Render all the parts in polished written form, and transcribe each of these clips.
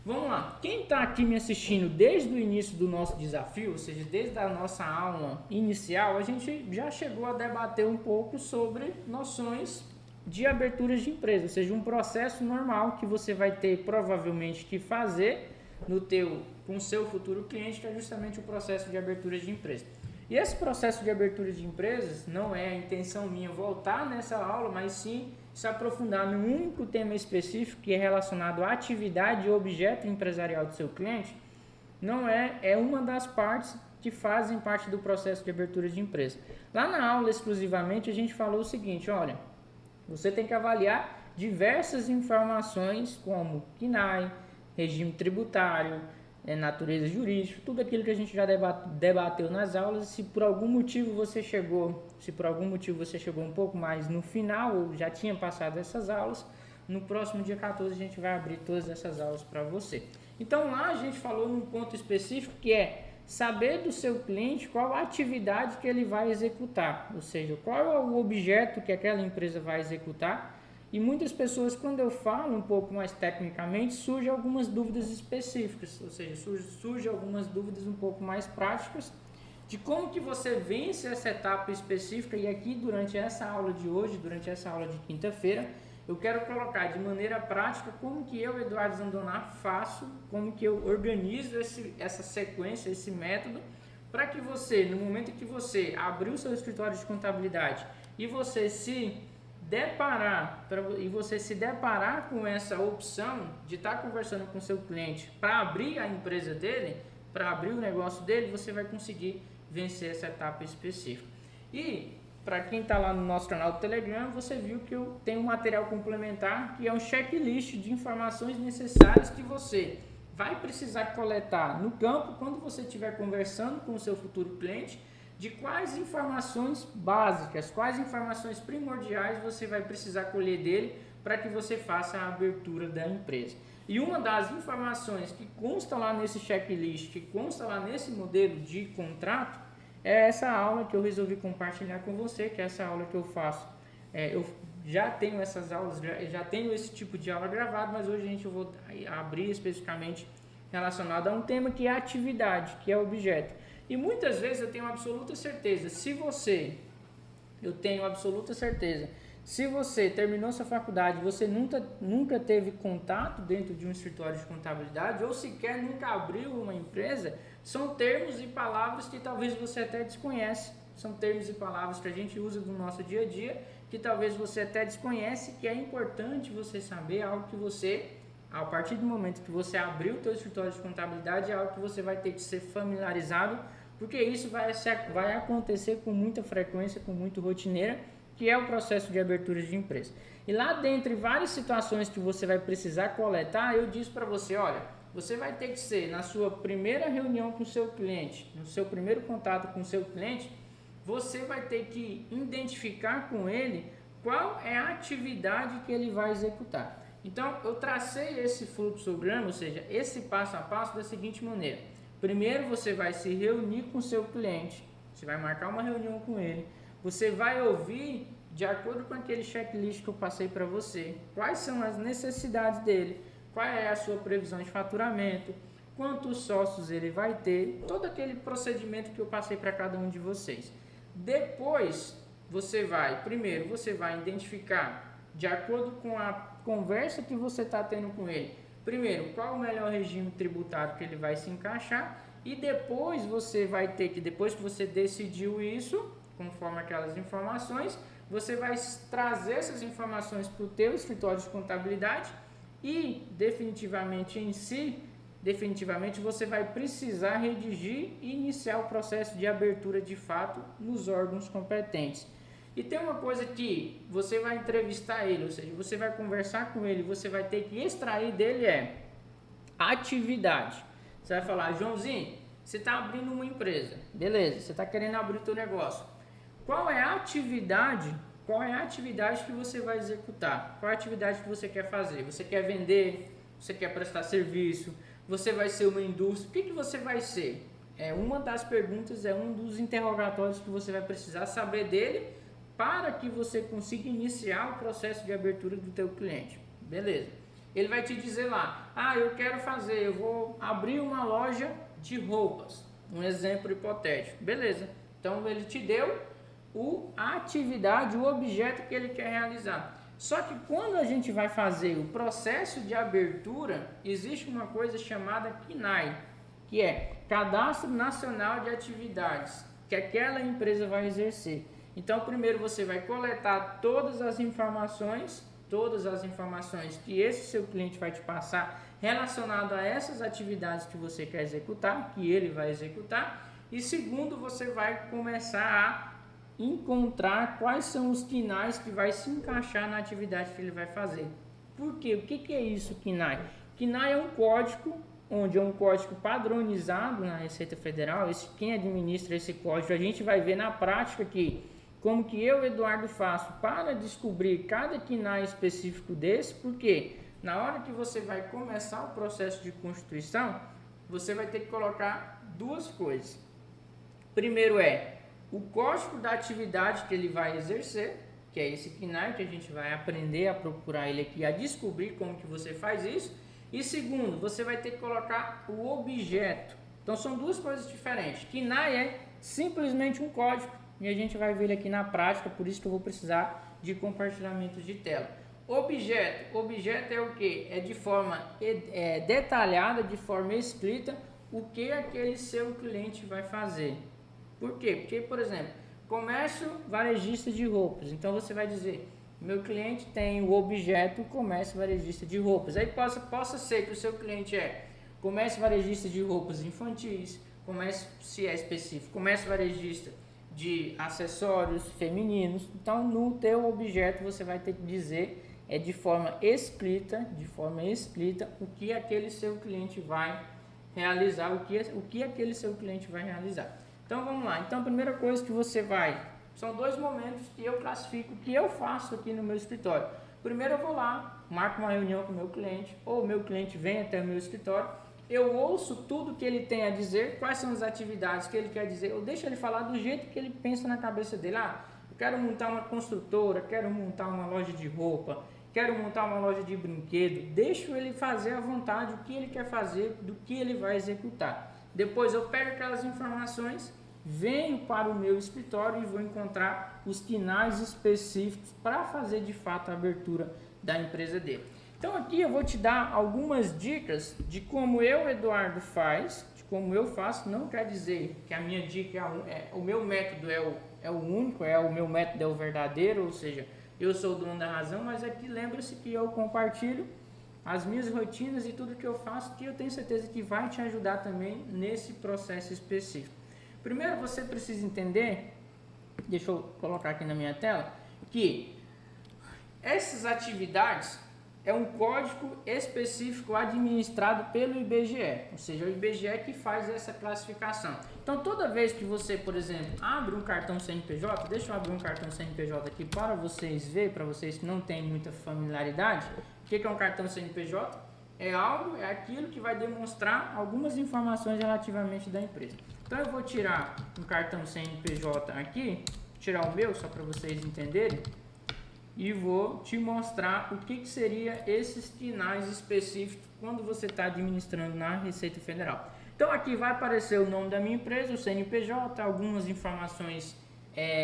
Vamos lá, quem está aqui me assistindo desde o início do nosso desafio, ou seja, desde a nossa aula inicial, a gente já chegou a debater um pouco sobre noções de aberturas de empresa, ou seja, um processo normal que você vai ter provavelmente que fazer com o seu futuro cliente, que é justamente o processo de abertura de empresa. E esse processo de abertura de empresas não é a intenção minha voltar nessa aula, mas sim se aprofundar num único tema específico que é relacionado à atividade e objeto empresarial do seu cliente. Não é uma das partes que fazem parte do processo de abertura de empresa. Lá na aula exclusivamente a gente falou o seguinte, olha, você tem que avaliar diversas informações como CNAE, regime tributário, natureza jurídica, tudo aquilo que a gente já debateu nas aulas. Se por algum motivo você chegou um pouco mais no final ou já tinha passado essas aulas, no próximo dia 14 a gente vai abrir todas essas aulas para você. Então lá a gente falou num ponto específico que é saber do seu cliente qual a atividade que ele vai executar, ou seja, qual é o objeto que aquela empresa vai executar. E muitas pessoas, quando eu falo um pouco mais tecnicamente, surgem algumas dúvidas específicas, ou seja, surgem algumas dúvidas um pouco mais práticas de como que você vence essa etapa específica. E aqui durante essa aula de hoje, durante essa aula de quinta-feira, eu quero colocar de maneira prática como que eu, Eduardo Zandonar, faço, como que eu organizo essa sequência, esse método, para que você, no momento em que você abrir o seu escritório de contabilidade e você se deparar com essa opção de estar conversando com o seu cliente para abrir a empresa dele, para abrir o negócio dele, você vai conseguir vencer essa etapa específica. E para quem está lá no nosso canal do Telegram, você viu que eu tenho um material complementar que é um checklist de informações necessárias que você vai precisar coletar no campo quando você estiver conversando com o seu futuro cliente, de quais informações básicas, quais informações primordiais você vai precisar colher dele para que você faça a abertura da empresa. E uma das informações que consta lá nesse checklist, que consta lá nesse modelo de contrato, é essa aula que eu resolvi compartilhar com você, que é essa aula que eu faço. Eu já tenho essas aulas, já tenho esse tipo de aula gravado, mas hoje eu vou abrir especificamente relacionado a um tema que é a atividade, que é o objeto. E muitas vezes eu tenho absoluta certeza, se você terminou sua faculdade, você nunca teve contato dentro de um escritório de contabilidade ou sequer nunca abriu uma empresa, são termos e palavras que talvez você até desconhece, são termos e palavras que a gente usa no nosso dia a dia, que talvez você até desconhece, que é importante você saber, algo que você, a partir do momento que você abriu o seu escritório de contabilidade, é algo que você vai ter que ser familiarizado, porque isso vai acontecer com muita frequência, com muito rotineira, que é o processo de abertura de empresa. E lá dentre várias situações que você vai precisar coletar, eu disse para você, olha, você vai ter que ser na sua primeira reunião com o seu cliente, no seu primeiro contato com o seu cliente, você vai ter que identificar com ele qual é a atividade que ele vai executar. Então, eu tracei esse fluxograma, ou seja, esse passo a passo da seguinte maneira. Primeiro, você vai se reunir com o seu cliente, você vai marcar uma reunião com ele, você vai ouvir, de acordo com aquele checklist que eu passei para você, quais são as necessidades dele, qual é a sua previsão de faturamento, quantos sócios ele vai ter, todo aquele procedimento que eu passei para cada um de vocês. Depois, você vai identificar, de acordo com a conversa que você está tendo com ele, primeiro, qual o melhor regime tributário que ele vai se encaixar, e depois você vai ter que, depois que você decidiu isso, conforme aquelas informações, você vai trazer essas informações para o teu escritório de contabilidade e definitivamente você vai precisar redigir e iniciar o processo de abertura de fato nos órgãos competentes. E tem uma coisa que você vai entrevistar ele, ou seja, você vai conversar com ele, você vai ter que extrair dele atividade. Você vai falar, Joãozinho, você está abrindo uma empresa, beleza, você está querendo abrir o teu negócio. Qual é a atividade que você vai executar? Qual é a atividade que você quer fazer? Você quer vender? Você quer prestar serviço? Você vai ser uma indústria? O que você vai ser? É uma das perguntas, é um dos interrogatórios que você vai precisar saber dele para que você consiga iniciar o processo de abertura do teu cliente. Beleza. Ele vai te dizer lá, eu vou abrir uma loja de roupas, um exemplo hipotético, beleza? Então ele te deu a atividade, o objeto que ele quer realizar. Só que quando a gente vai fazer o processo de abertura, existe uma coisa chamada CNAE, que é Cadastro Nacional de Atividades, que aquela empresa vai exercer. Então primeiro você vai coletar todas as informações que esse seu cliente vai te passar relacionado a essas atividades que você quer executar, que ele vai executar. E segundo, você vai começar a encontrar quais são os KNAIs que vai se encaixar na atividade que ele vai fazer. Por quê? O que é isso, KNAI? KNAI é um código, onde é um código padronizado na Receita Federal. Quem administra esse código, a gente vai ver na prática aqui como que eu, Eduardo, faço para descobrir cada KNAI específico desse, porque na hora que você vai começar o processo de constituição, você vai ter que colocar duas coisas. Primeiro é o código da atividade que ele vai exercer, que é esse KNAI, que a gente vai aprender a procurar ele aqui, a descobrir como que você faz isso. E segundo, você vai ter que colocar o objeto. Então são duas coisas diferentes. KNAI é simplesmente um código e a gente vai ver ele aqui na prática, por isso que eu vou precisar de compartilhamento de tela. Objeto é o que? É de forma detalhada, de forma escrita, o que aquele seu cliente vai fazer. Por quê? Porque, por exemplo, comércio varejista de roupas. Então você vai dizer, meu cliente tem o objeto comércio varejista de roupas. Aí possa ser que o seu cliente é comércio varejista de roupas infantis, comércio, se é específico, comércio varejista de acessórios femininos. Então no teu objeto você vai ter que dizer de forma escrita o que aquele seu cliente vai realizar, o que aquele seu cliente vai realizar. Então vamos lá. Então a primeira coisa que você são dois momentos que eu classifico, que eu faço aqui no meu escritório. Primeiro eu vou lá, marco uma reunião com o meu cliente, ou o meu cliente vem até o meu escritório, eu ouço tudo que ele tem a dizer, quais são as atividades que ele quer dizer, eu deixo ele falar do jeito que ele pensa na cabeça dele. Eu quero montar uma construtora, quero montar uma loja de roupa, quero montar uma loja de brinquedo. Deixo ele fazer à vontade o que ele quer fazer, do que ele vai executar. Depois eu pego aquelas informações, venho para o meu escritório e vou encontrar os KNAIs específicos para fazer de fato a abertura da empresa dele. Então aqui eu vou te dar algumas dicas de como eu, Eduardo, de como eu faço. Não quer dizer que a minha dica o meu método é o único, o meu método é o verdadeiro, ou seja, eu sou o dono da razão, mas aqui lembra-se que eu compartilho as minhas rotinas e tudo que eu faço, que eu tenho certeza que vai te ajudar também nesse processo específico. Primeiro você precisa entender, deixa eu colocar aqui na minha tela, que essas atividades é um código específico administrado pelo IBGE, ou seja, o IBGE que faz essa classificação. Então toda vez que você, por exemplo, abre um cartão CNPJ, deixa eu abrir um cartão CNPJ aqui para vocês verem, para vocês que não têm muita familiaridade, o que é um cartão CNPJ? É aquilo que vai demonstrar algumas informações relativamente da empresa. Então eu vou tirar um cartão CNPJ aqui, tirar o meu só para vocês entenderem, e vou te mostrar o que seria esses KNAIs específicos quando você está administrando na Receita Federal. Então aqui vai aparecer o nome da minha empresa, o CNPJ, algumas informações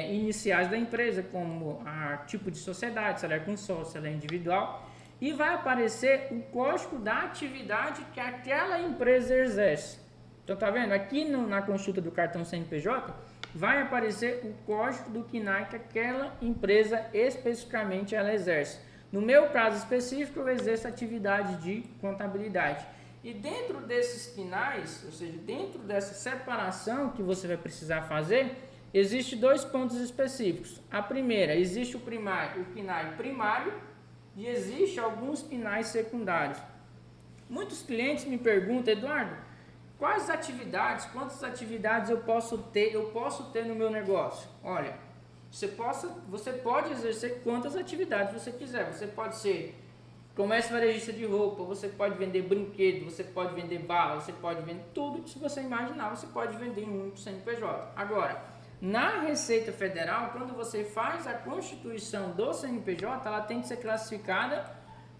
iniciais da empresa, como tipo de sociedade, se ela é consórcio, se ela é individual, e vai aparecer o código da atividade que aquela empresa exerce. Então tá vendo? Aqui na consulta do cartão CNPJ vai aparecer o código do KNAI que aquela empresa especificamente ela exerce. No meu caso específico, eu exerço atividade de contabilidade. E dentro desses KNAIs, ou seja, dentro dessa separação que você vai precisar fazer, existem dois pontos específicos. A primeira, existe o KNAI primário e existe alguns KNAIs secundários. Muitos clientes me perguntam, Eduardo, quantas atividades eu posso ter no meu negócio? Olha, você pode exercer quantas atividades você quiser. Você pode ser comércio varejista de roupa, você pode vender brinquedo, você pode vender bala, você pode vender tudo que você imaginar, você pode vender em um CNPJ. Agora, na Receita Federal, quando você faz a constituição do CNPJ, ela tem que ser classificada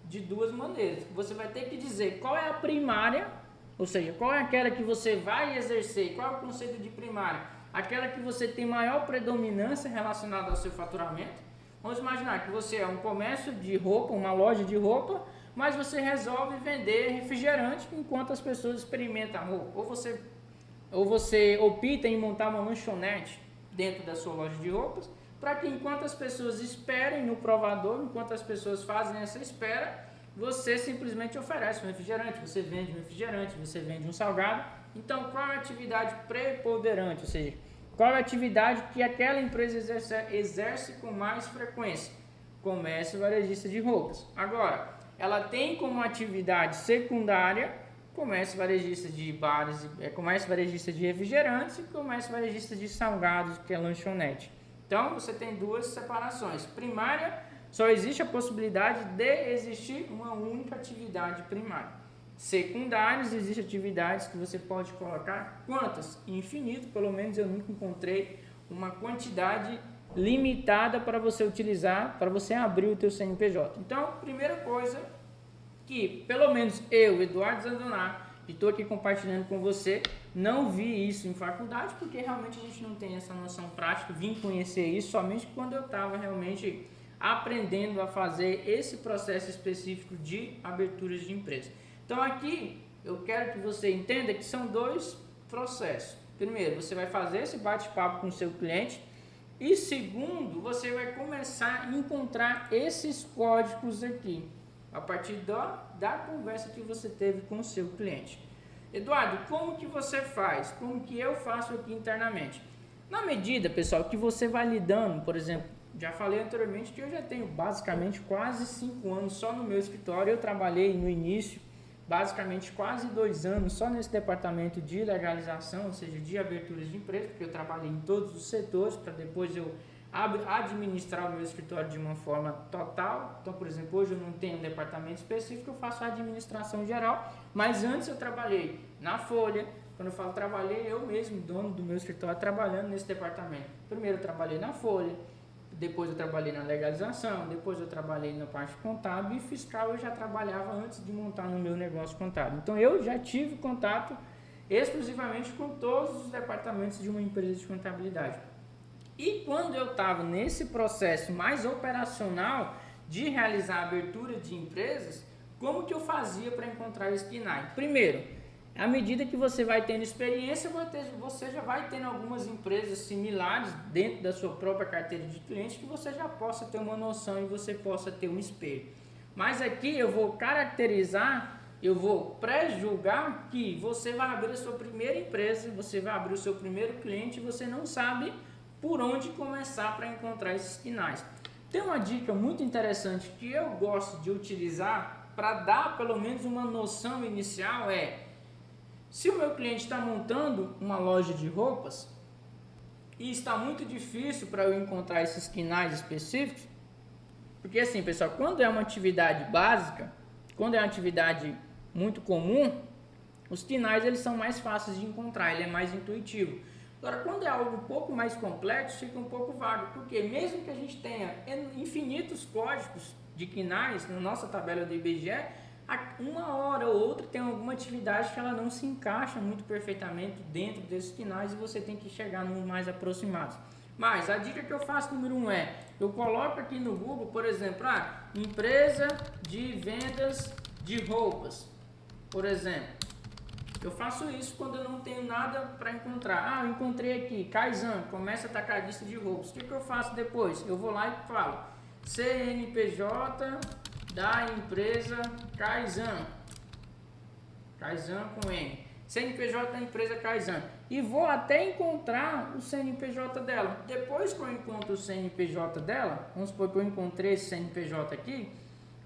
de duas maneiras. Você vai ter que dizer qual é a primária, ou seja, qual é aquela que você vai exercer, qual é o conceito de primária? Aquela que você tem maior predominância relacionada ao seu faturamento. Vamos imaginar que você é um comércio de roupa, uma loja de roupa, mas você resolve vender refrigerante enquanto as pessoas experimentam a roupa. Ou você opta em montar uma lanchonete dentro da sua loja de roupas, para que enquanto as pessoas esperem no provador, enquanto as pessoas fazem essa espera, você simplesmente oferece um refrigerante, você vende um refrigerante, você vende um salgado. Então, qual é a atividade preponderante? Ou seja, qual é a atividade que aquela empresa exerce com mais frequência? Comércio varejista de roupas. Agora, ela tem como atividade secundária comércio varejista de bares, comércio varejista de refrigerantes e comércio varejista de salgados, que é lanchonete. Então, você tem duas separações. Primária, só existe a possibilidade de existir uma única atividade primária. Secundários, existem atividades que você pode colocar quantas? Infinito, pelo menos eu nunca encontrei uma quantidade limitada para você utilizar, para você abrir o teu CNPJ. Então, primeira coisa que, pelo menos eu, Eduardo Zandoná, que estou aqui compartilhando com você, não vi isso em faculdade, porque realmente a gente não tem essa noção prática, vim conhecer isso somente quando eu estava realmente aprendendo a fazer esse processo específico de aberturas de empresa. Então aqui eu quero que você entenda que são dois processos. Primeiro, você vai fazer esse bate-papo com o seu cliente e segundo, você vai começar a encontrar esses códigos aqui a partir da conversa que você teve com o seu cliente. Eduardo, como que você faz? Como que eu faço aqui internamente? Na medida, pessoal, que você vai lidando, por exemplo, já falei anteriormente que eu já tenho basicamente quase 5 anos só no meu escritório. Eu trabalhei no início basicamente quase 2 anos só nesse departamento de legalização, ou seja, de aberturas de empresa, porque eu trabalhei em todos os setores para depois eu administrar o meu escritório de uma forma total. Então, por exemplo, hoje eu não tenho um departamento específico, eu faço a administração geral, mas antes eu trabalhei na Folha. Quando eu falo trabalhei, eu mesmo, dono do meu escritório, trabalhando nesse departamento. Primeiro eu trabalhei na Folha, depois eu trabalhei na legalização, depois eu trabalhei na parte contábil e fiscal eu já trabalhava antes de montar no meu negócio contábil. Então eu já tive contato exclusivamente com todos os departamentos de uma empresa de contabilidade. E quando eu estava nesse processo mais operacional de realizar a abertura de empresas, como que eu fazia para encontrar esse KNAI? Primeiro, à medida que você vai tendo experiência, você já vai tendo algumas empresas similares dentro da sua própria carteira de clientes que você já possa ter uma noção e você possa ter um espelho. Mas aqui eu vou caracterizar, eu vou pré-julgar que você vai abrir a sua primeira empresa, você vai abrir o seu primeiro cliente e você não sabe por onde começar para encontrar esses KNAIs. Tem uma dica muito interessante que eu gosto de utilizar para dar pelo menos uma noção inicial se o meu cliente está montando uma loja de roupas e está muito difícil para eu encontrar esses KNAIs específicos, porque assim, pessoal, quando é uma atividade básica, quando é uma atividade muito comum, os KNAIs eles são mais fáceis de encontrar, ele é mais intuitivo. Agora, quando é algo um pouco mais complexo, fica um pouco vago, porque mesmo que a gente tenha infinitos códigos de KNAIs na nossa tabela do IBGE, uma hora ou outra tem alguma atividade que ela não se encaixa muito perfeitamente dentro desses KNAIs e você tem que chegar nos mais aproximados. Mas a dica que eu faço número 1 eu coloco aqui no Google, por exemplo, empresa de vendas de roupas, por exemplo. Eu faço isso quando eu não tenho nada para encontrar. Eu encontrei aqui, Kaizen, comércio atacadista de roupas. O que eu faço depois? Eu vou lá e falo CNPJ da empresa Kaizen. Kaizen com N. CNPJ da empresa Kaizen. E vou até encontrar o CNPJ dela. Depois que eu encontro o CNPJ dela, vamos supor que eu encontrei esse CNPJ aqui,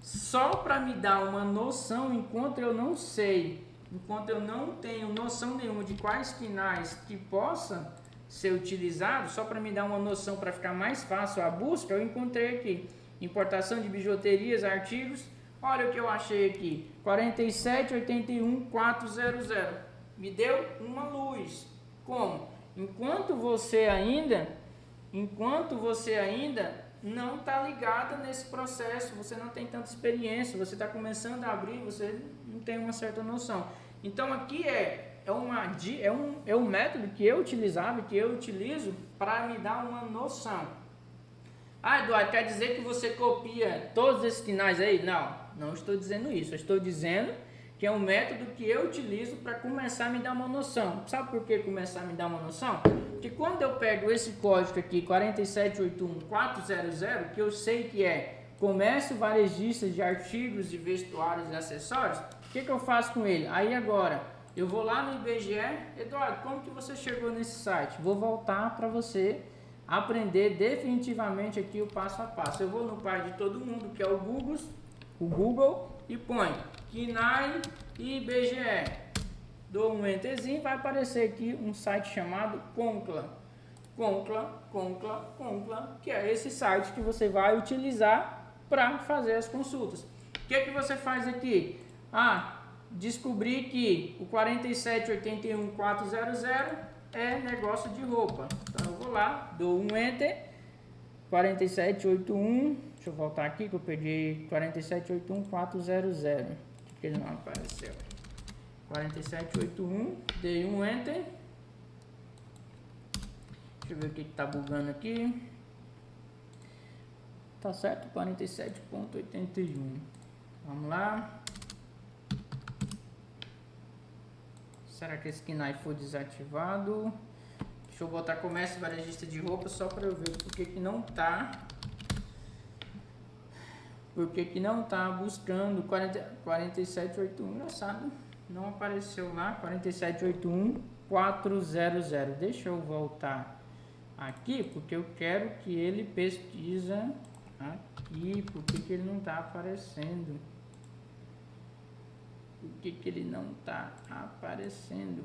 só para me dar uma noção, enquanto eu não sei, enquanto eu não tenho noção nenhuma de quais KNAIs que possa ser utilizado, só para me dar uma noção para ficar mais fácil a busca, eu encontrei aqui importação de bijuterias, artigos. Olha o que eu achei aqui, 4781400. Me deu uma luz. Como? Enquanto você ainda não está ligada nesse processo, você não tem tanta experiência, você está começando a abrir, você não tem uma certa noção. Então aqui é um método que eu utilizava, que eu utilizo para me dar uma noção. Ah, Eduardo, quer dizer que você copia todos esses sinais aí? Não, não estou dizendo isso. Eu estou dizendo que é um método que eu utilizo para começar a me dar uma noção. Sabe por que começar a me dar uma noção? Porque quando eu pego esse código aqui, 4781400, que eu sei que é comércio varejista de artigos de vestuários e acessórios, o que eu faço com ele? Aí agora, eu vou lá no IBGE, Eduardo, como que você chegou nesse site? Vou voltar para você aprender definitivamente aqui o passo a passo. Eu vou no pai de todo mundo, que é o Google, e põe KNAI e IBGE. Dou um enterzinho, vai aparecer aqui um site chamado Concla, que é esse site que você vai utilizar para fazer as consultas. O que você faz aqui? Descobri que o 4781400 é negócio de roupa. Então eu vou lá, dou um enter, 4781, deixa eu voltar aqui que eu perdi 4781400, que ele não apareceu. 4781, dei um enter. Deixa eu ver o que está bugando aqui. Tá certo, 47.81. Vamos lá. Será que esse KNAI foi desativado? Deixa eu botar comércio varejista de roupa só para eu ver por que não tá. Por que não tá buscando 4781? Engraçado, não apareceu lá. 4781400. Deixa eu voltar aqui porque eu quero que ele pesquisa aqui. Por que ele não tá aparecendo? Por que ele não está aparecendo?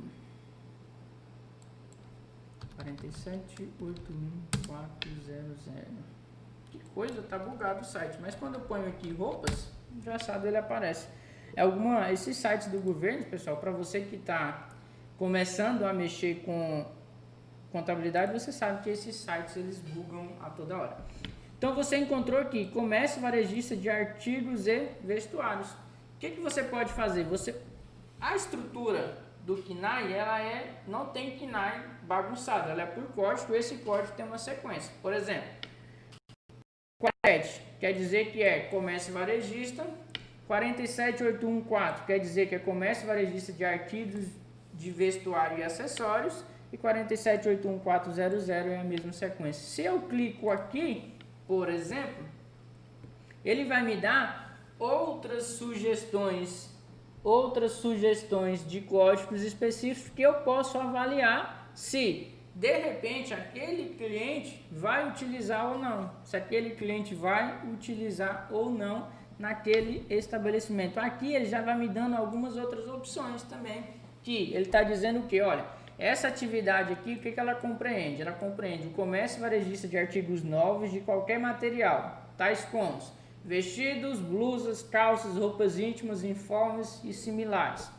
47811400. Que coisa, tá bugado o site. Mas quando eu ponho aqui roupas, engraçado, ele aparece. Esses sites do governo, pessoal, para você que está começando a mexer com contabilidade, você sabe que esses sites eles bugam a toda hora. Então você encontrou aqui comércio varejista de artigos e vestuários. O que você pode fazer? A estrutura do KNAI, não tem KNAI bagunçado, ela é por código, esse código tem uma sequência. Por exemplo, 47 quer dizer que é comércio varejista, 47814 quer dizer que é comércio varejista de artigos de vestuário e acessórios, e 47811400 é a mesma sequência. Se eu clico aqui, por exemplo, ele vai me dar outras sugestões de códigos específicos que eu posso avaliar se de repente aquele cliente vai utilizar ou não, se aquele cliente vai utilizar ou não naquele estabelecimento. Aqui ele já vai me dando algumas outras opções também, que ele está dizendo o que? Olha, essa atividade aqui, o que ela compreende? Ela compreende o comércio varejista de artigos novos de qualquer material, tais como vestidos, blusas, calças, roupas íntimas, uniformes e similares.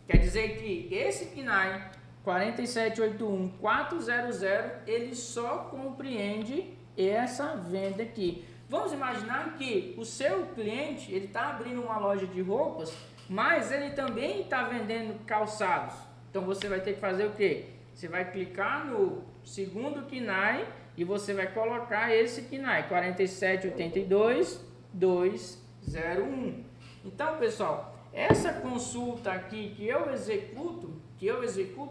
Quer dizer que esse KNAI 47811400 ele só compreende essa venda aqui. Vamos imaginar que o seu cliente ele está abrindo uma loja de roupas, mas ele também está vendendo calçados. Então você vai ter que fazer o que? Você vai clicar no segundo KNAI e você vai colocar esse KNAI 4782201. Então, pessoal, essa consulta aqui que eu executo,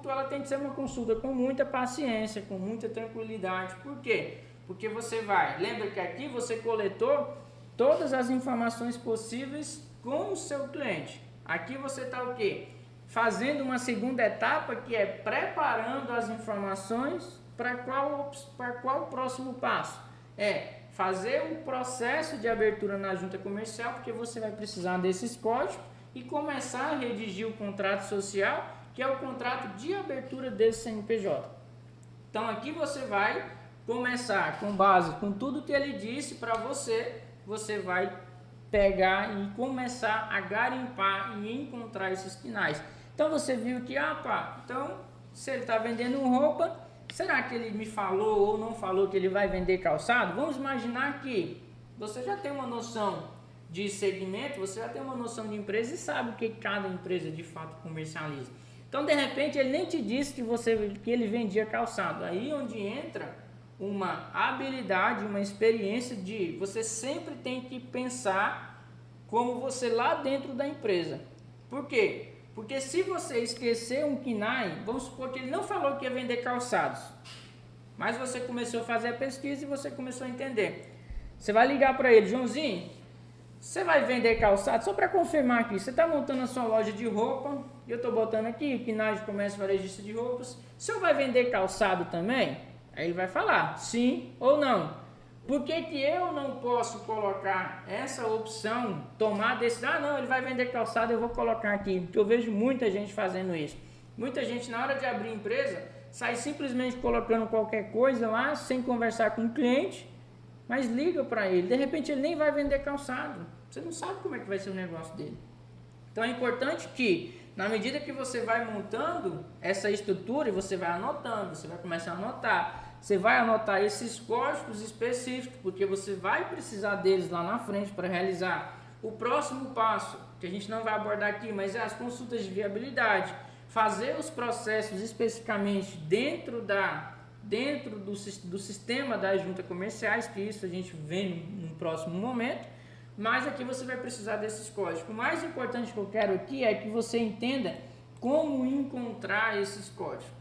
ela tem que ser uma consulta com muita paciência, com muita tranquilidade. Por quê? Porque lembra que aqui você coletou todas as informações possíveis com o seu cliente. Aqui você está o quê? Fazendo uma segunda etapa, que é preparando as informações para qual próximo passo? Fazer o processo de abertura na junta comercial, porque você vai precisar desses códigos e começar a redigir o contrato social, que é o contrato de abertura desse CNPJ. Então aqui você vai começar com base com tudo que ele disse para você vai pegar e começar a garimpar e encontrar esses KNAIs. Então você viu que, então se ele está vendendo roupa, será que ele me falou ou não falou que ele vai vender calçado? Vamos imaginar que você já tem uma noção de segmento, você já tem uma noção de empresa e sabe o que cada empresa de fato comercializa. Então, de repente, ele nem te disse que ele vendia calçado. Aí onde entra uma habilidade, uma experiência de você sempre tem que pensar como você lá dentro da empresa. Por quê? Porque se você esquecer um KNAI, vamos supor que ele não falou que ia vender calçados, mas você começou a fazer a pesquisa e você começou a entender. Você vai ligar para ele, Joãozinho, você vai vender calçado? Só para confirmar aqui, você está montando a sua loja de roupa, e eu estou botando aqui o KNAI de comércio varejista de roupas, o senhor vai vender calçado também? Aí ele vai falar sim ou não. Por que que eu não posso colocar essa opção, tomar decisão? Ah, não, ele vai vender calçado, eu vou colocar aqui. Porque eu vejo muita gente fazendo isso. Muita gente, na hora de abrir empresa, sai simplesmente colocando qualquer coisa lá, sem conversar com o cliente, mas liga para ele. De repente, ele nem vai vender calçado. Você não sabe como é que vai ser o negócio dele. Então, é importante que, na medida que você vai montando essa estrutura, e você vai anotando, você vai começar a anotar, você vai anotar esses códigos específicos, porque você vai precisar deles lá na frente para realizar o próximo passo, que a gente não vai abordar aqui, mas é as consultas de viabilidade, fazer os processos especificamente dentro do sistema das juntas comerciais, que isso a gente vê no próximo momento, mas aqui você vai precisar desses códigos. O mais importante que eu quero aqui é que você entenda como encontrar esses códigos.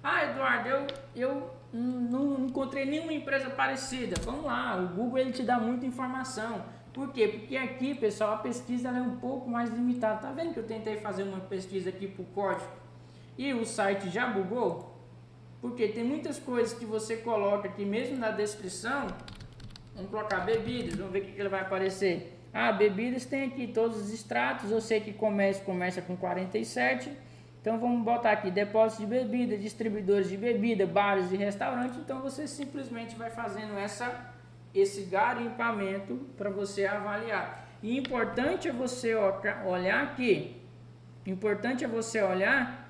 Ah, Eduardo, eu não encontrei nenhuma empresa parecida. Vamos lá, o Google ele te dá muita informação. Por quê? Porque aqui, pessoal, a pesquisa ela é um pouco mais limitada. Tá vendo que eu tentei fazer uma pesquisa aqui por código e o site já bugou? Porque tem muitas coisas que você coloca aqui mesmo na descrição. Vamos colocar bebidas, vamos ver o que ele vai aparecer. Ah, bebidas tem aqui todos os extratos. Eu sei que comércio começa com 47. Então vamos botar aqui depósito de bebida, distribuidores de bebida, bares e restaurantes. Então você simplesmente vai fazendo esse garimpamento para você avaliar. E importante é você olhar aqui. Importante é você olhar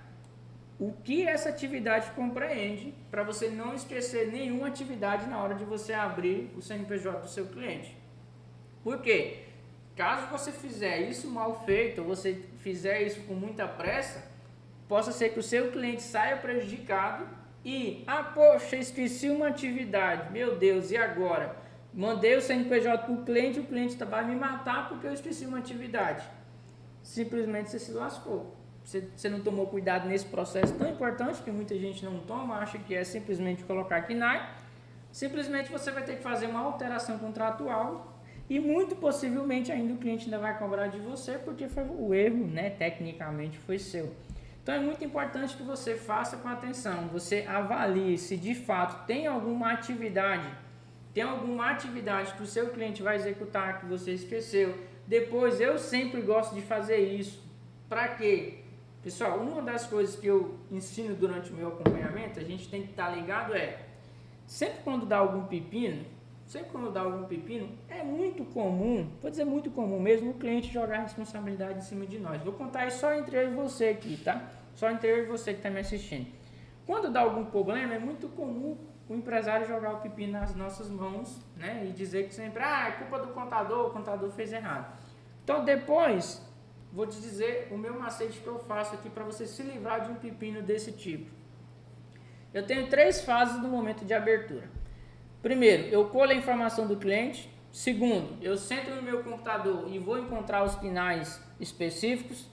o que essa atividade compreende, para você não esquecer nenhuma atividade na hora de você abrir o CNPJ do seu cliente. Por quê? Caso você fizer isso mal feito, ou você fizer isso com muita pressa, possa ser que o seu cliente saia prejudicado e, poxa, esqueci uma atividade, meu Deus, e agora? Mandei o CNPJ para o cliente vai me matar porque eu esqueci uma atividade. Simplesmente você se lascou. Você não tomou cuidado nesse processo tão importante que muita gente não toma, acha que é simplesmente colocar KNAI. Simplesmente você vai ter que fazer uma alteração contratual e muito possivelmente ainda o cliente ainda vai cobrar de você porque foi o erro, né, tecnicamente foi seu. Então é muito importante que você faça com atenção, você avalie se de fato tem alguma atividade que o seu cliente vai executar que você esqueceu. Depois eu sempre gosto de fazer isso. Para quê? Pessoal, uma das coisas que eu ensino durante o meu acompanhamento, a gente tem que estar ligado sempre quando dá algum pepino, é muito comum, vou dizer muito comum mesmo, o cliente jogar a responsabilidade em cima de nós. Vou contar isso só entre eu e você aqui, tá? Só entre eu e você que está me assistindo. Quando dá algum problema, é muito comum o empresário jogar o pepino nas nossas mãos, né? E dizer que sempre, é culpa do contador, o contador fez errado. Então depois, vou te dizer o meu macete que eu faço aqui para você se livrar de um pepino desse tipo. Eu tenho 3 fases no momento de abertura. Primeiro, eu colho a informação do cliente. Segundo, eu sento no meu computador e vou encontrar os KNAIs específicos.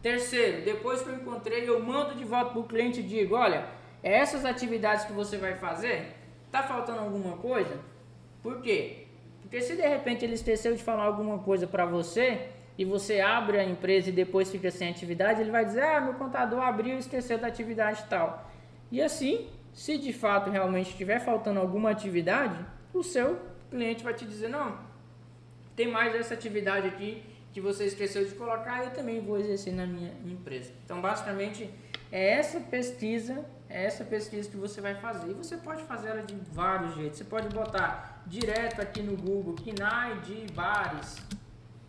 Terceiro, depois que eu encontrei, eu mando de volta para o cliente e digo, olha, essas atividades que você vai fazer, tá faltando alguma coisa? Por quê? Porque se de repente ele esqueceu de falar alguma coisa para você e você abre a empresa e depois fica sem atividade, ele vai dizer, meu contador abriu e esqueceu da atividade tal. E assim, se de fato realmente estiver faltando alguma atividade, o seu cliente vai te dizer, não, tem mais essa atividade aqui que você esqueceu de colocar, eu também vou exercer na minha empresa. Então, basicamente, é essa pesquisa que você vai fazer. E você pode fazer ela de vários jeitos. Você pode botar direto aqui no Google, KNAI de bares.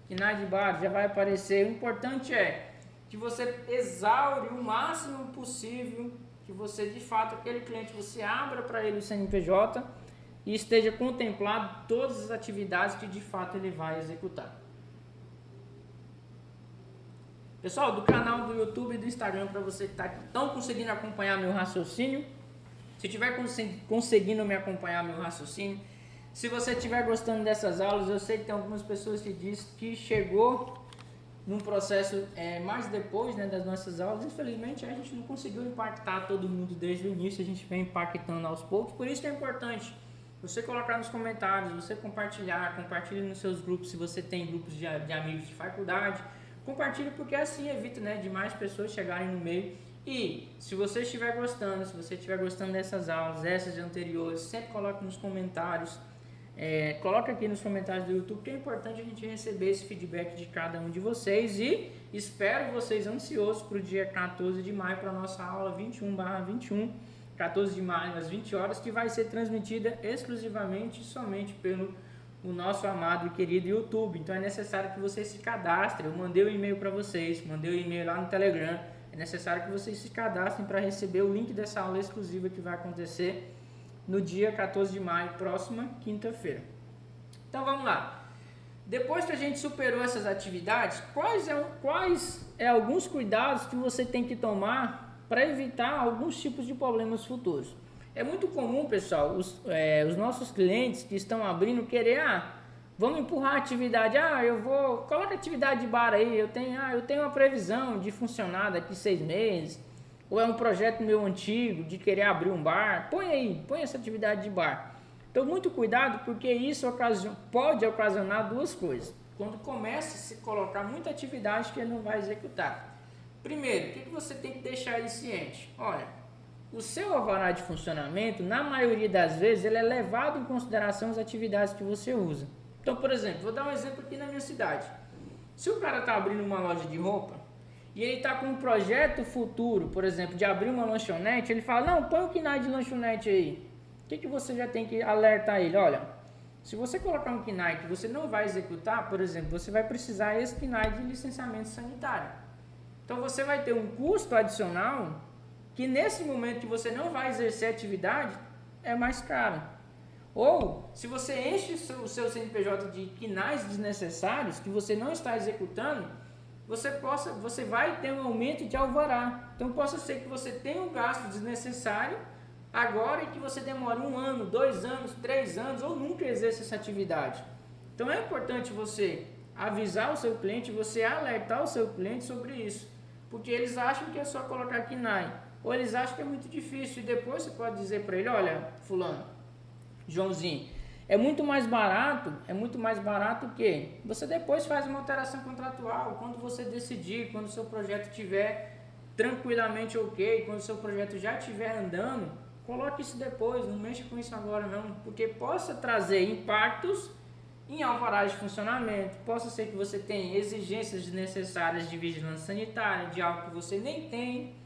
KNAI de bares, já vai aparecer. O importante é que você exaure o máximo possível, que você, de fato, aquele cliente, você abra para ele o CNPJ e esteja contemplado todas as atividades que de fato ele vai executar. Pessoal, do canal do YouTube e do Instagram, para você que estão conseguindo acompanhar meu raciocínio, se estiver conseguindo me acompanhar meu raciocínio, se você estiver gostando dessas aulas, eu sei que tem algumas pessoas que dizem que chegou num processo mais depois, né, das nossas aulas. Infelizmente a gente não conseguiu impactar todo mundo desde o início, a gente vem impactando aos poucos, por isso que é importante você colocar nos comentários, você compartilhe nos seus grupos, se você tem grupos de amigos de faculdade, compartilhe, porque assim evita, né, de mais pessoas chegarem no meio. E se você estiver gostando dessas aulas, essas anteriores, sempre coloque nos comentários, coloque aqui nos comentários do YouTube, que é importante a gente receber esse feedback de cada um de vocês, e espero vocês ansiosos para o dia 14 de maio, para a nossa aula 21/21, 14 de maio às 20 horas, que vai ser transmitida exclusivamente somente pelo o nosso amado e querido YouTube. Então é necessário que vocês se cadastrem. Eu mandei o e-mail para vocês, mandei o e-mail lá no Telegram. É necessário que vocês se cadastrem para receber o link dessa aula exclusiva que vai acontecer no dia 14 de maio, próxima quinta-feira. Então vamos lá. Depois que a gente superou essas atividades, quais alguns cuidados que você tem que tomar para evitar alguns tipos de problemas futuros? É muito comum, pessoal, os nossos clientes que estão abrindo querer, vamos empurrar a atividade, coloca atividade de bar aí, eu tenho uma previsão de funcionar daqui 6 meses, ou é um projeto meu antigo de querer abrir um bar, põe essa atividade de bar. Então muito cuidado, porque isso pode ocasionar duas coisas. Quando começa a se colocar muita atividade que ele não vai executar. Primeiro, o que você tem que deixar ele ciente? Olha, o seu alvará de funcionamento, na maioria das vezes, ele é levado em consideração as atividades que você usa. Então, por exemplo, vou dar um exemplo aqui na minha cidade. Se o cara está abrindo uma loja de roupa e ele está com um projeto futuro, por exemplo, de abrir uma lanchonete, ele fala, não, põe o KNAI de lanchonete aí. O que você já tem que alertar ele? Olha, se você colocar um KNAI que você não vai executar, por exemplo, você vai precisar esse KNAI de licenciamento sanitário. Então, você vai ter um custo adicional que nesse momento que você não vai exercer atividade, é mais caro. Ou, se você enche o seu CNPJ de KNAIs desnecessários, que você não está executando, você vai ter um aumento de alvará. Então, possa ser que você tenha um gasto desnecessário agora e que você demore 1 ano, 2 anos, 3 anos, ou nunca exerça essa atividade. Então, é importante você avisar o seu cliente, você alertar o seu cliente sobre isso. Porque eles acham que é só colocar KNAI, ou eles acham que é muito difícil, e depois você pode dizer para ele, olha, fulano, Joãozinho, é muito mais barato que você depois faz uma alteração contratual, quando você decidir, quando o seu projeto estiver tranquilamente ok, quando o seu projeto já estiver andando, coloque isso depois, não mexa com isso agora não, porque possa trazer impactos em alvará de funcionamento, possa ser que você tenha exigências desnecessárias de vigilância sanitária, de algo que você nem tem,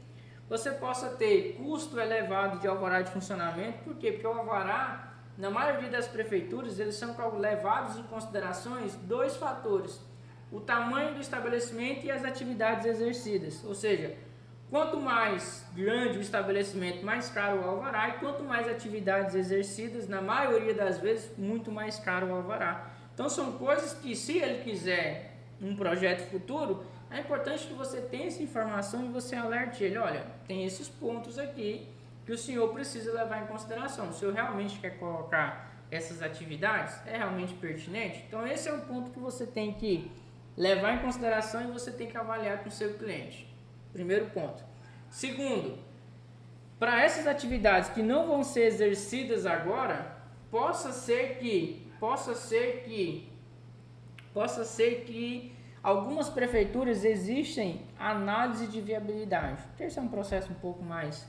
você possa ter custo elevado de alvará de funcionamento. Por quê? Porque o alvará, na maioria das prefeituras, eles são levados em considerações 2 fatores: o tamanho do estabelecimento e as atividades exercidas. Ou seja, quanto mais grande o estabelecimento, mais caro o alvará, e quanto mais atividades exercidas, na maioria das vezes, muito mais caro o alvará. Então são coisas que, se ele quiser um projeto futuro, é importante que você tenha essa informação e você alerte ele, olha, tem esses pontos aqui que o senhor precisa levar em consideração. O senhor realmente quer colocar essas atividades? É realmente pertinente? Então esse é um ponto que você tem que levar em consideração e você tem que avaliar com o seu cliente. Primeiro ponto. Segundo, para essas atividades que não vão ser exercidas agora, possa ser que algumas prefeituras existem análise de viabilidade. Esse é um processo um pouco mais,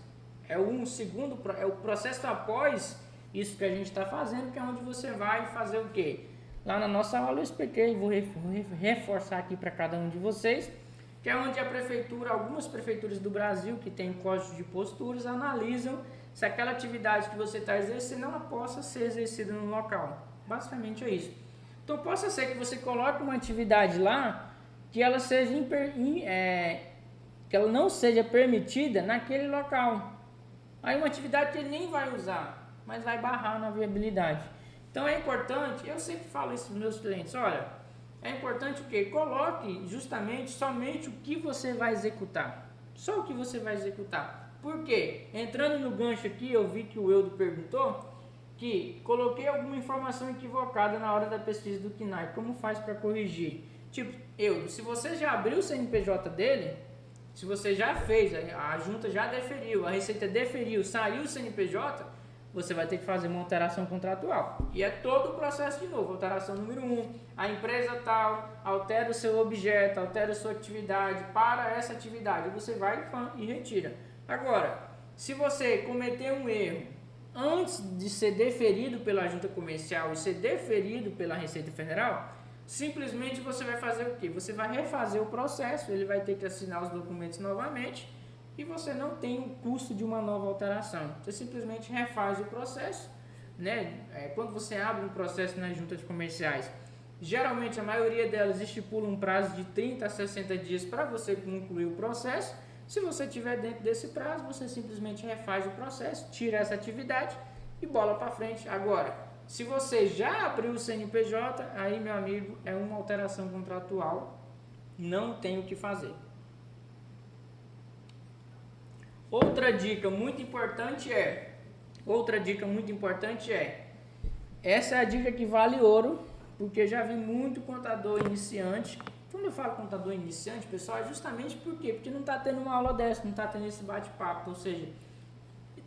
é o processo após isso que a gente está fazendo, que é onde você vai fazer o quê? Lá na nossa aula eu expliquei, vou reforçar aqui para cada um de vocês, que é onde algumas prefeituras do Brasil que têm códigos de posturas analisam se aquela atividade que você está exercendo ela possa ser exercida no local. Basicamente é isso. Então possa ser que você coloque uma atividade lá que ela seja que ela não seja permitida naquele local. Aí uma atividade que ele nem vai usar, mas vai barrar na viabilidade. Então é importante, eu sempre falo isso para os meus clientes, olha, é importante o quê? Coloque justamente somente o que você vai executar. Só o que você vai executar. Por quê? Entrando no gancho aqui, eu vi que o Eudo perguntou que coloquei alguma informação equivocada na hora da pesquisa do KNAI. Como faz para corrigir? Tipo, Eudo, se você já abriu o CNPJ dele, se você já fez, a junta já deferiu, a Receita deferiu, saiu o CNPJ, você vai ter que fazer uma alteração contratual. E é todo o processo de novo. Alteração número 1, a empresa tal, altera o seu objeto, altera a sua atividade para essa atividade. Você vai e retira. Agora, se você cometer um erro antes de ser deferido pela junta comercial e ser deferido pela Receita Federal, simplesmente você vai fazer o quê? Você vai refazer o processo, ele vai ter que assinar os documentos novamente e você não tem o custo de uma nova alteração. Você simplesmente refaz o processo, né? Quando você abre um processo nas juntas comerciais, geralmente a maioria delas estipula um prazo de 30 a 60 dias para você concluir o processo. Se você estiver dentro desse prazo, você simplesmente refaz o processo, tira essa atividade e bola para frente. Agora, se você já abriu o CNPJ, aí, meu amigo, é uma alteração contratual, não tem o que fazer. Outra dica muito importante é, essa é a dica que vale ouro, porque já vi muito contador iniciante. Quando eu falo contador iniciante, pessoal, é justamente por quê? Porque não está tendo uma aula dessa, não está tendo esse bate-papo, ou seja,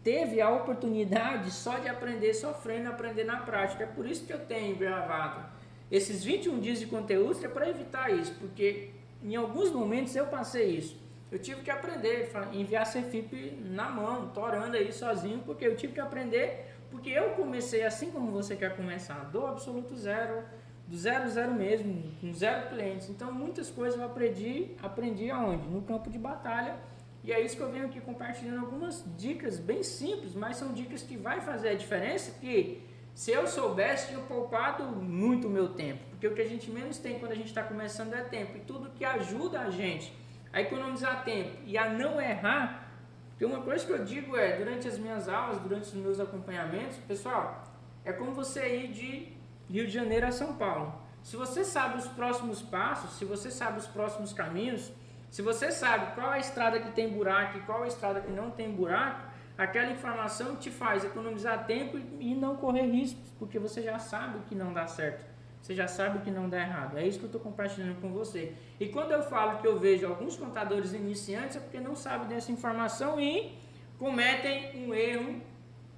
teve a oportunidade só de aprender sofrendo, aprender na prática. É por isso que eu tenho gravado esses 21 dias de conteúdo, é para evitar isso, porque em alguns momentos eu passei isso. Eu tive que aprender, enviar CFIP na mão, torando aí sozinho, porque eu tive que aprender, porque eu comecei assim como você quer começar, do absoluto zero, do zero mesmo, com 0 clientes. Então muitas coisas eu aprendi aonde? No campo de batalha. E é isso que eu venho aqui compartilhando algumas dicas bem simples, mas são dicas que vai fazer a diferença, que se eu soubesse, tinha poupado muito o meu tempo. Porque o que a gente menos tem quando a gente está começando é tempo. E tudo que ajuda a gente a economizar tempo e a não errar, porque uma coisa que eu digo é, durante as minhas aulas, durante os meus acompanhamentos, pessoal, é como você ir de Rio de Janeiro a São Paulo. Se você sabe os próximos passos, se você sabe os próximos caminhos, se você sabe qual é a estrada que tem buraco e qual é a estrada que não tem buraco, aquela informação te faz economizar tempo e não correr riscos, porque você já sabe o que não dá certo. Você já sabe o que não dá errado. É isso que eu estou compartilhando com você. E quando eu falo que eu vejo alguns contadores iniciantes, é porque não sabem dessa informação e cometem um erro.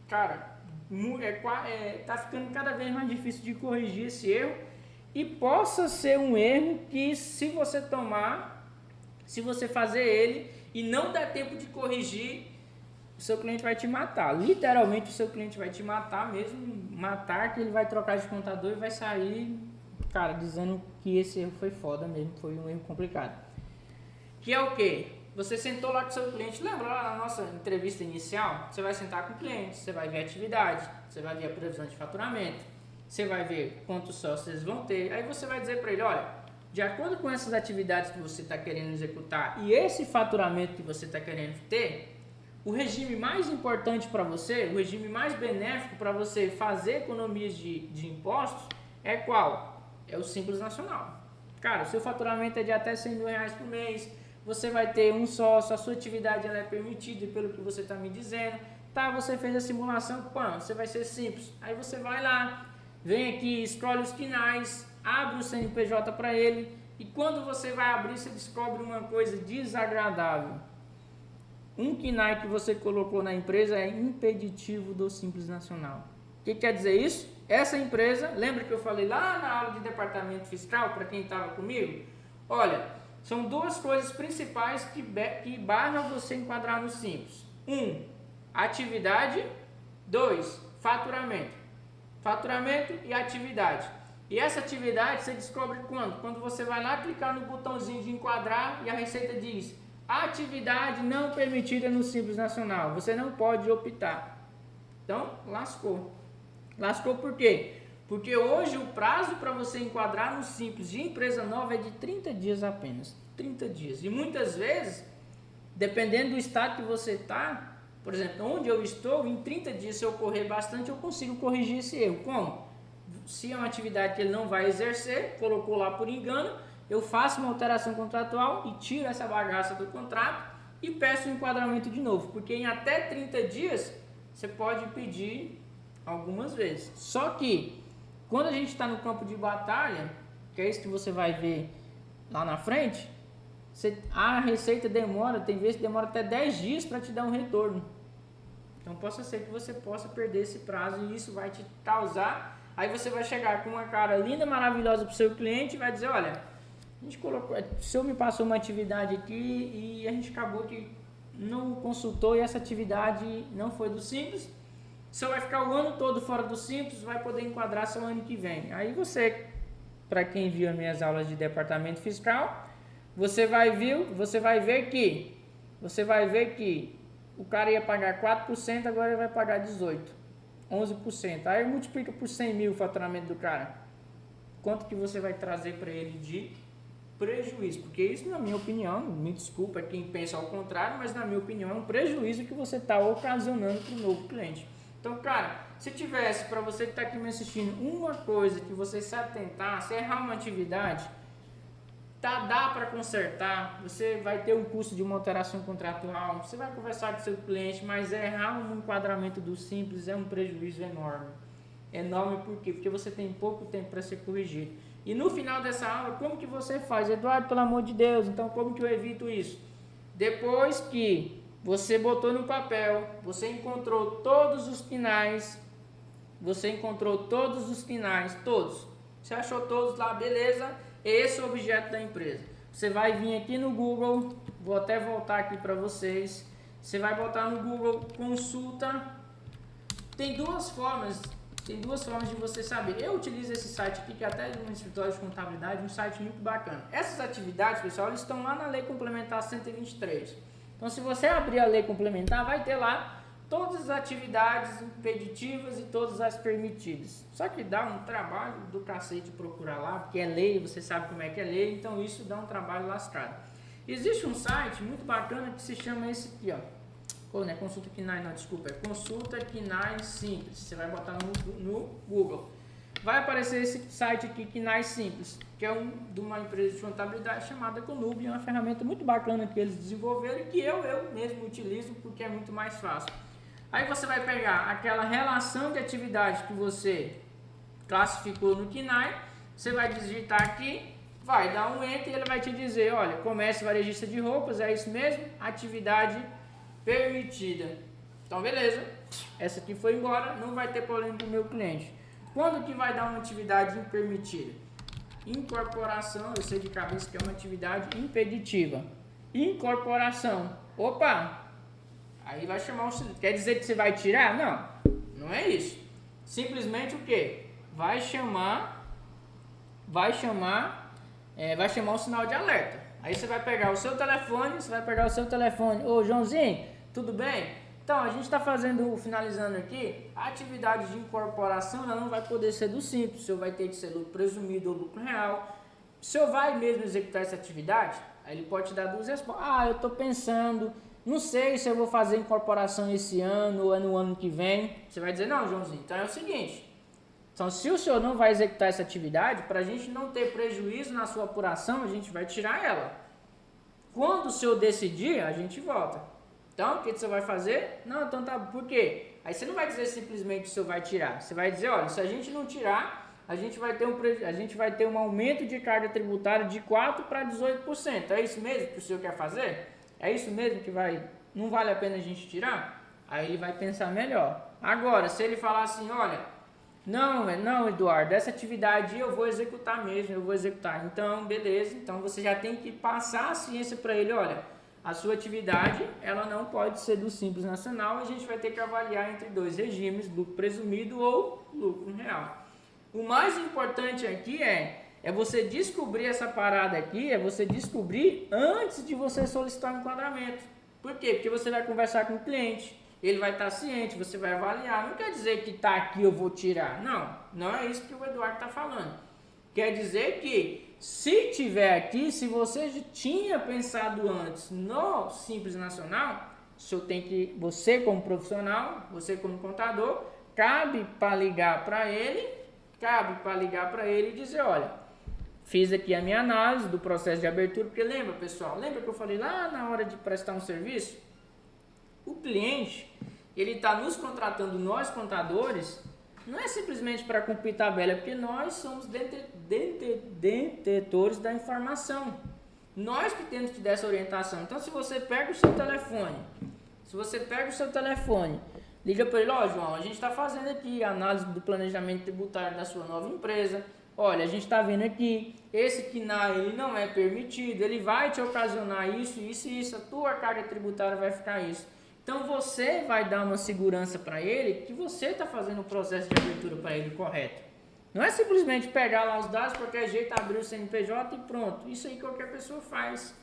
Cara, tá ficando cada vez mais difícil de corrigir esse erro. E possa ser um erro que, se você fazer ele e não der tempo de corrigir, o seu cliente vai te matar. Literalmente o seu cliente vai te matar mesmo, matar, que ele vai trocar de contador e vai sair, cara, dizendo que esse erro foi foda mesmo, foi um erro complicado. Que é o quê? Você sentou lá com o seu cliente, lembra lá na nossa entrevista inicial? Você vai sentar com o cliente, você vai ver a atividade, você vai ver a previsão de faturamento, você vai ver quantos sócios eles vão ter, aí você vai dizer para ele, olha, de acordo com essas atividades que você está querendo executar e esse faturamento que você está querendo ter, o regime mais importante para você, o regime mais benéfico para você fazer economias de impostos é qual? É o Simples Nacional. Cara, o seu faturamento é de até R$100 mil por mês, você vai ter um sócio, a sua atividade ela é permitida pelo que você está me dizendo, tá? Você fez a simulação, você vai ser simples. Aí você vai lá, vem aqui, escolhe os KNAIs, abre o CNPJ para ele e quando você vai abrir, você descobre uma coisa desagradável. Um KNAI que você colocou na empresa é impeditivo do Simples Nacional. O que quer dizer isso? Essa empresa, lembra que eu falei lá na aula de departamento fiscal, para quem estava comigo? Olha, são duas coisas principais que barram você enquadrar no Simples. 1, atividade. 2, faturamento. Faturamento e atividade. E essa atividade você descobre quando? Quando você vai lá clicar no botãozinho de enquadrar e a Receita diz: atividade não permitida no Simples Nacional, você não pode optar. Então, lascou. Lascou por quê? Porque hoje o prazo para você enquadrar no Simples de empresa nova é de 30 dias apenas. 30 dias. E muitas vezes, dependendo do estado que você está, Por exemplo, onde eu estou, em 30 dias, se eu correr bastante, eu consigo corrigir esse erro. Como? Se é uma atividade que ele não vai exercer, colocou lá por engano, eu faço uma alteração contratual e tiro essa bagaça do contrato e peço o enquadramento de novo. Porque em até 30 dias, você pode pedir algumas vezes. Só que, quando a gente está no campo de batalha, que é isso que você vai ver lá na frente, a receita demora, tem vezes que demora até 10 dias para te dar um retorno. Então possa ser que você possa perder esse prazo e isso vai te causar. Aí você vai chegar com uma cara linda, maravilhosa para o seu cliente e vai dizer, olha, a gente colocou, o senhor me passou uma atividade aqui e a gente acabou que não consultou e essa atividade não foi do Simples. O senhor vai ficar o ano todo fora do Simples, vai poder enquadrar só o ano que vem. Aí você, para quem viu as minhas aulas de departamento fiscal, você vai ver que o cara ia pagar 4%, agora ele vai pagar 18%, 11%. Aí multiplica por 100 mil o faturamento do cara. Quanto que você vai trazer para ele de prejuízo? Porque isso, na minha opinião, me desculpa quem pensa ao contrário, mas na minha opinião é um prejuízo que você está ocasionando para o novo cliente. Então, cara, se tivesse, para você que está aqui me assistindo, uma coisa que você se atentar, se errar uma atividade, dá para consertar, você vai ter um custo de uma alteração contratual, você vai conversar com o seu cliente, mas errar um enquadramento do Simples é um prejuízo enorme. Enorme por quê? Porque você tem pouco tempo para ser corrigido. E no final dessa aula, como que você faz? Eduardo, pelo amor de Deus, então como que eu evito isso? Depois que você botou no papel, você encontrou todos os finais, todos. Você achou todos lá, beleza? Esse é o objeto da empresa. Você vai vir aqui no Google, vou até voltar aqui para vocês. Você vai botar no Google consulta. Tem duas formas de você saber. Eu utilizo esse site aqui, que é até um escritório de contabilidade, um site muito bacana. Essas atividades, pessoal, eles estão lá na Lei Complementar 123. Então, se você abrir a Lei Complementar, vai ter lá todas as atividades impeditivas e todas as permitidas. Só que dá um trabalho do cacete procurar lá, porque é lei, você sabe como é que é lei, então isso dá um trabalho lascado. Existe um site muito bacana que se chama esse aqui, ó. Não é Consulta KNAI, não, desculpa, é Consulta KNAI Simples. Você vai botar no Google. Vai aparecer esse site aqui, KNAI Simples, que é de uma empresa de contabilidade chamada Conub, é uma ferramenta muito bacana que eles desenvolveram e que eu mesmo utilizo porque é muito mais fácil. Aí você vai pegar aquela relação de atividade que você classificou no KNAI, você vai digitar aqui, vai dar um enter e ele vai te dizer, olha, comércio varejista de roupas, é isso mesmo, atividade permitida. Então beleza, essa aqui foi embora, não vai ter problema para o meu cliente. Quando que vai dar uma atividade impermitida? Incorporação, eu sei de cabeça que é uma atividade impeditiva. Incorporação, opa! Aí vai chamar o... Quer dizer que você vai tirar? Não é isso. Simplesmente o quê? Vai chamar o sinal de alerta. Aí você vai pegar o seu telefone, ô Joãozinho, tudo bem? Então, a gente está finalizando aqui, a atividade de incorporação ela não vai poder ser do Simples, o senhor vai ter que ser lucro presumido ou lucro real. O senhor vai mesmo executar essa atividade? Aí ele pode te dar duas respostas. Eu estou pensando... Não sei se eu vou fazer incorporação esse ano ou é no ano que vem. Você vai dizer, não, Joãozinho, então é o seguinte. Então, se o senhor não vai executar essa atividade, para a gente não ter prejuízo na sua apuração, a gente vai tirar ela. Quando o senhor decidir, a gente volta. Então, o que você vai fazer? Não, então tá, por quê? Aí você não vai dizer simplesmente que o senhor vai tirar. Você vai dizer, olha, se a gente não tirar, a gente vai ter um aumento de carga tributária de 4% para 18%. É isso mesmo que o senhor quer fazer? É isso mesmo que não vale a pena a gente tirar? Aí ele vai pensar melhor. Agora, se ele falar assim, olha, não, Eduardo, essa atividade eu vou executar mesmo, Então, beleza, então você já tem que passar a ciência para ele, olha, a sua atividade, ela não pode ser do Simples Nacional, a gente vai ter que avaliar entre dois regimes, lucro presumido ou lucro real. O mais importante aqui é você descobrir essa parada aqui, antes de você solicitar um enquadramento. Por quê? Porque você vai conversar com o cliente, ele vai estar ciente, você vai avaliar. Não quer dizer que está aqui eu vou tirar. Não é isso que o Eduardo está falando. Quer dizer que se tiver aqui, se você já tinha pensado antes no Simples Nacional, você como profissional, você como contador, cabe para ligar para ele e dizer, olha, fiz aqui a minha análise do processo de abertura, porque lembra, pessoal, lembra que eu falei lá na hora de prestar um serviço? O cliente, ele está nos contratando, nós contadores, não é simplesmente para cumprir tabela, é porque nós somos detentores da informação. Nós que temos que dar essa orientação. Então, se você pega o seu telefone, liga para ele, ó, João, a gente está fazendo aqui a análise do planejamento tributário da sua nova empresa. Olha, a gente está vendo aqui, esse KNAI ele não é permitido, ele vai te ocasionar isso, a tua carga tributária vai ficar isso. Então você vai dar uma segurança para ele que você está fazendo o processo de abertura para ele correto. Não é simplesmente pegar lá os dados, qualquer jeito, abrir o CNPJ e pronto. Isso aí qualquer pessoa faz.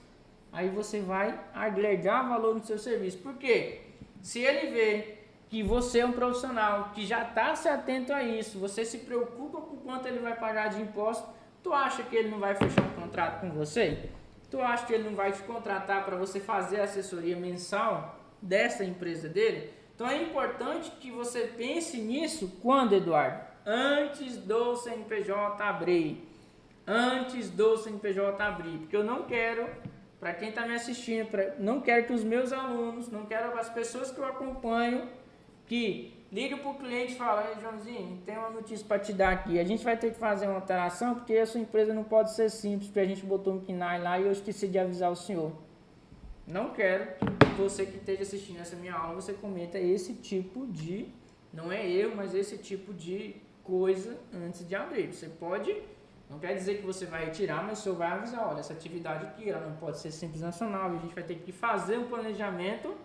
Aí você vai agregar valor no seu serviço. Por quê? Se ele vê que você é um profissional que já está se atento a isso, você se preocupa com quanto ele vai pagar de imposto, tu acha que ele não vai fechar um contrato com você? Tu acha que ele não vai te contratar para você fazer a assessoria mensal dessa empresa dele? Então é importante que você pense nisso quando, Eduardo? Antes do CNPJ abrir. Porque eu não quero, para quem está me assistindo, não quero que os meus alunos, não quero as pessoas que eu acompanho, que ligam para o cliente e falam, ei, Joãozinho, tem uma notícia para te dar aqui, a gente vai ter que fazer uma alteração, porque a sua empresa não pode ser simples, porque a gente botou um KNAI lá e eu esqueci de avisar o senhor. Não quero que você que esteja assistindo essa minha aula, você cometa esse tipo de, não é erro, mas esse tipo de coisa antes de abrir. Você pode, não quer dizer que você vai retirar, mas o senhor vai avisar, olha, essa atividade aqui, ela não pode ser simples nacional, a gente vai ter que fazer um planejamento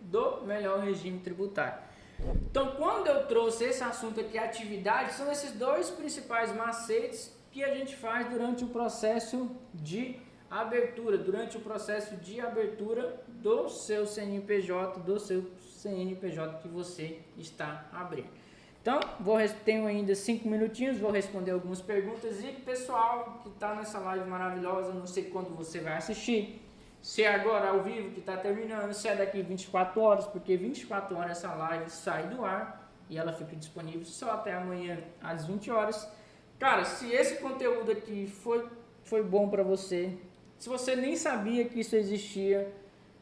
do melhor regime tributário. Então, quando eu trouxe esse assunto aqui, atividade, são esses dois principais macetes que a gente faz durante o processo de abertura, do seu CNPJ, que você está abrindo. Então, tenho ainda 5 minutinhos, vou responder algumas perguntas. E pessoal que está nessa live maravilhosa, não sei quando você vai assistir, se é agora ao vivo que está terminando, se é daqui 24 horas, porque 24 horas essa live sai do ar e ela fica disponível só até amanhã às 20 horas. Cara, se esse conteúdo aqui foi bom para você, se você nem sabia que isso existia,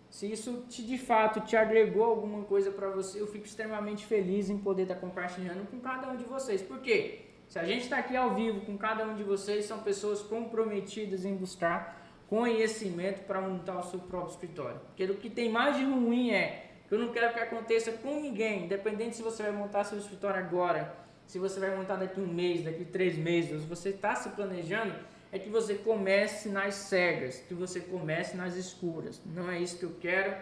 se isso de fato te agregou alguma coisa para você, eu fico extremamente feliz em poder estar compartilhando com cada um de vocês. Por quê? Se a gente está aqui ao vivo com cada um de vocês, são pessoas comprometidas em buscar conhecimento para montar o seu próprio escritório. Porque o que tem mais de ruim é que eu não quero que aconteça com ninguém, independente se você vai montar seu escritório agora, se você vai montar daqui 1 mês, daqui 3 meses, se você está se planejando, é que você comece nas cegas, que você comece nas escuras. Não é isso que eu quero,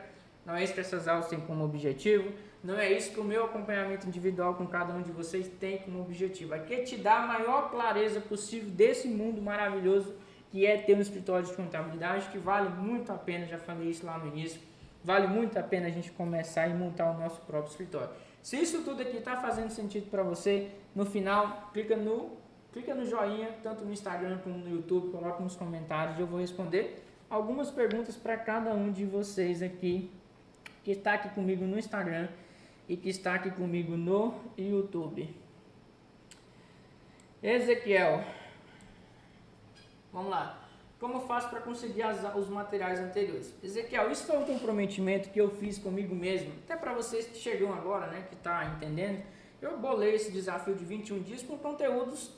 não é isso que essas aulas têm como objetivo, não é isso que o meu acompanhamento individual com cada um de vocês tem como objetivo. Aqui é te dar a maior clareza possível desse mundo maravilhoso que é ter um escritório de contabilidade, que vale muito a pena, já falei isso lá no início, vale muito a pena a gente começar e montar o nosso próprio escritório. Se isso tudo aqui está fazendo sentido para você, no final, clica no joinha, tanto no Instagram como no YouTube, coloca nos comentários, eu vou responder algumas perguntas para cada um de vocês aqui, que está aqui comigo no Instagram e que está aqui comigo no YouTube. Ezequiel, vamos lá. Como eu faço para conseguir os materiais anteriores? Ezequiel, isso foi um comprometimento que eu fiz comigo mesmo, até para vocês que chegam agora, né, que está entendendo. Eu bolei esse desafio de 21 dias com conteúdos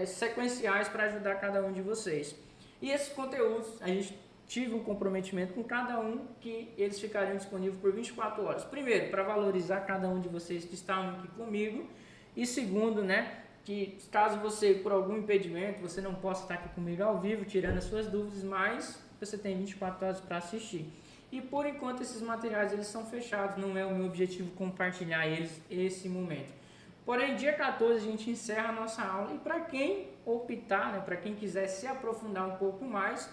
sequenciais para ajudar cada um de vocês. E esses conteúdos, a gente tive um comprometimento com cada um que eles ficariam disponíveis por 24 horas. Primeiro, para valorizar cada um de vocês que estão aqui comigo. E segundo, né, que caso você, por algum impedimento, você não possa estar aqui comigo ao vivo, tirando as suas dúvidas, mas você tem 24 horas para assistir. E por enquanto esses materiais eles são fechados, não é o meu objetivo compartilhar eles nesse momento. Porém, dia 14 a gente encerra a nossa aula e para quem optar, né, para quem quiser se aprofundar um pouco mais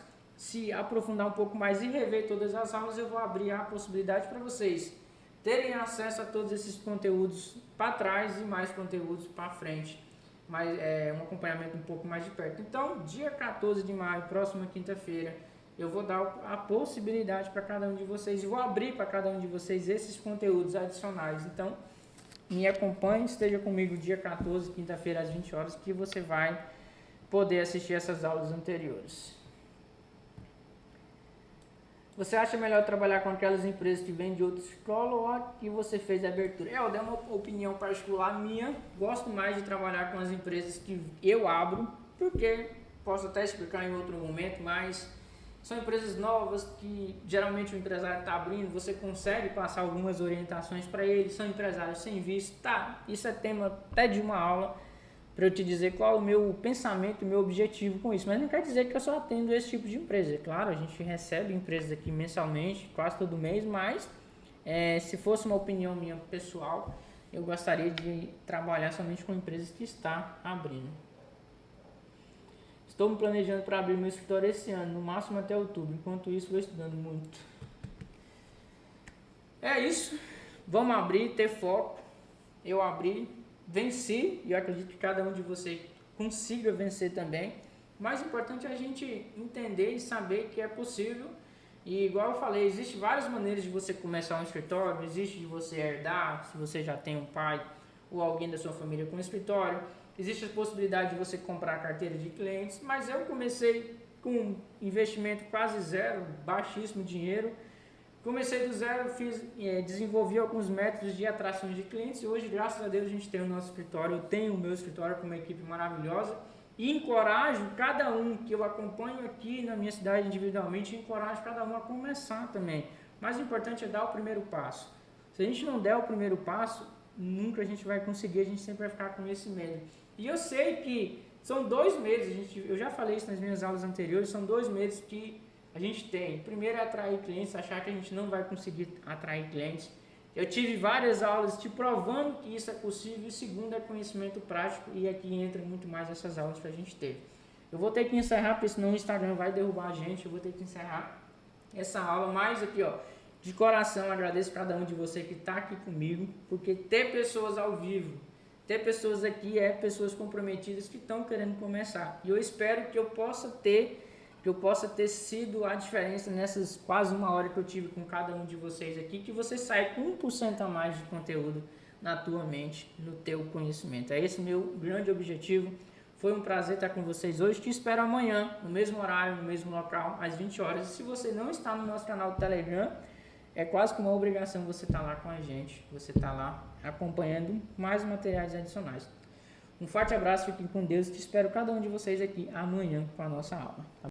e rever todas as aulas, eu vou abrir a possibilidade para vocês terem acesso a todos esses conteúdos para trás e mais conteúdos para frente um acompanhamento um pouco mais de perto. Então, dia 14 de maio, próxima quinta-feira, eu vou dar a possibilidade para cada um de vocês e vou abrir para cada um de vocês esses conteúdos adicionais. Então, me acompanhe, esteja comigo dia 14, quinta-feira, às 20 horas, que você vai poder assistir essas aulas anteriores. Você acha melhor trabalhar com aquelas empresas que vêm de outra escola ou a que você fez a abertura? Eu dei uma opinião particular minha. Gosto mais de trabalhar com as empresas que eu abro, porque posso até explicar em outro momento, mas são empresas novas que geralmente o empresário está abrindo, você consegue passar algumas orientações para eles, são empresários sem visto, tá? Isso é tema até de uma aula, para eu te dizer qual é o meu pensamento, o meu objetivo com isso. Mas não quer dizer que eu só atendo esse tipo de empresa. Claro, a gente recebe empresas aqui mensalmente, quase todo mês, mas se fosse uma opinião minha pessoal, eu gostaria de trabalhar somente com empresas que estão abrindo. Estou me planejando para abrir meu escritório esse ano, no máximo até outubro. Enquanto isso, vou estudando muito. É isso. Vamos abrir, ter foco. Eu abri, venci, e eu acredito que cada um de vocês consiga vencer também. O mais importante é a gente entender e saber que é possível. E igual eu falei, existem várias maneiras de você começar um escritório. Existe de você herdar, se você já tem um pai ou alguém da sua família com um escritório. Existe a possibilidade de você comprar carteira de clientes, mas eu comecei com investimento quase zero, baixíssimo dinheiro. Comecei do zero, desenvolvi alguns métodos de atração de clientes e hoje, graças a Deus, a gente tem o nosso escritório. Eu tenho o meu escritório com uma equipe maravilhosa e encorajo cada um que eu acompanho aqui na minha cidade individualmente, encorajo cada um a começar também. O mais importante é dar o primeiro passo. Se a gente não der o primeiro passo, nunca a gente vai conseguir, a gente sempre vai ficar com esse medo. E eu sei que são 2 medos, eu já falei isso nas minhas aulas anteriores, são 2 medos que a gente tem. Primeiro é atrair clientes, achar que a gente não vai conseguir atrair clientes. Eu tive várias aulas te provando que isso é possível. E segundo é conhecimento prático, e aqui entra muito mais essas aulas que a gente teve. Eu vou ter que encerrar, porque senão o Instagram vai derrubar a gente. Eu vou ter que encerrar essa aula, mas aqui ó, de coração agradeço cada um de vocês que está aqui comigo, porque ter pessoas ao vivo, ter pessoas aqui pessoas comprometidas que estão querendo começar. E eu espero que eu possa ter sido a diferença nessas quase 1 hora que eu tive com cada um de vocês aqui, que você sai com 1% a mais de conteúdo na tua mente, no teu conhecimento. É esse o meu grande objetivo. Foi um prazer estar com vocês hoje. Te espero amanhã, no mesmo horário, no mesmo local, às 20 horas. E se você não está no nosso canal do Telegram, é quase que uma obrigação você estar lá com a gente. Você está lá acompanhando mais materiais adicionais. Um forte abraço, fiquem com Deus. Te espero cada um de vocês aqui amanhã com a nossa aula.